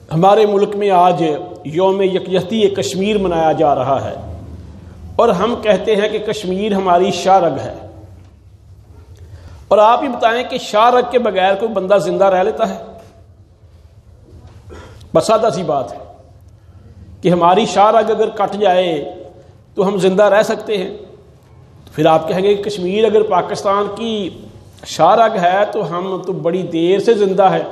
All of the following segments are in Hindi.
हमारे मुल्क में आज यौम यकजहती कश्मीर मनाया जा रहा है और हम कहते हैं कि कश्मीर हमारी शाहरग है। और आप ही बताएं कि शाहरग के बगैर कोई बंदा जिंदा रह लेता है? बस सादा सी बात है कि हमारी शाहरग अगर कट जाए तो हम जिंदा रह सकते हैं। फिर आप कहेंगे कि कश्मीर अगर पाकिस्तान की शाहरग है तो हम तो बड़ी देर से जिंदा है।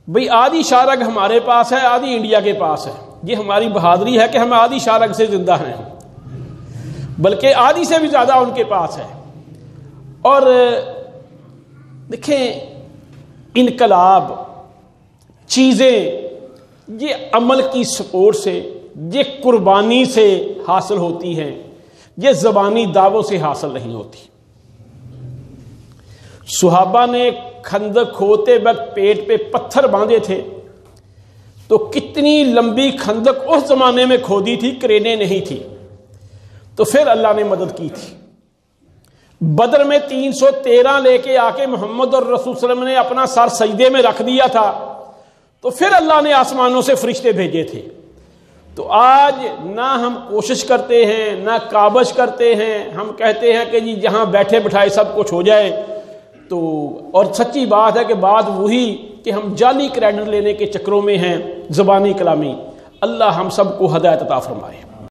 भाई आधी शाहरग हमारे पास है, आधी इंडिया के पास है। ये हमारी बहादुरी है कि हम आधी शाहरग से जिंदा हैं, बल्कि आधी से भी ज्यादा उनके पास है। और देखें, इनकलाब चीजें ये अमल की सपोर्ट से, ये कुर्बानी से हासिल होती हैं, ये ज़बानी दावों से हासिल नहीं होती। सुहाबा ने खंदक खोदते वक्त पेट पे पत्थर बांधे थे तो कितनी लंबी खंदक उस जमाने में खोदी थी, क्रेनें नहीं थी, तो फिर अल्लाह ने मदद की थी। बदर में 313 लेके आके मोहम्मद और रसूल सल्लल्लाहु अलैहि वसल्लम ने अपना सर सजदे में रख दिया था, तो फिर अल्लाह ने आसमानों से फरिश्ते भेजे थे। तो आज ना हम कोशिश करते हैं, ना काबज करते हैं, हम कहते हैं कि जी जहां बैठे बिठाए सब कुछ हो जाए। तो और सच्ची बात है कि बात वही कि हम जाली क्रेडिट लेने के चक्रों में हैं, ज़बानी कलामी। अल्लाह हम सबको हदायत अता फरमाए।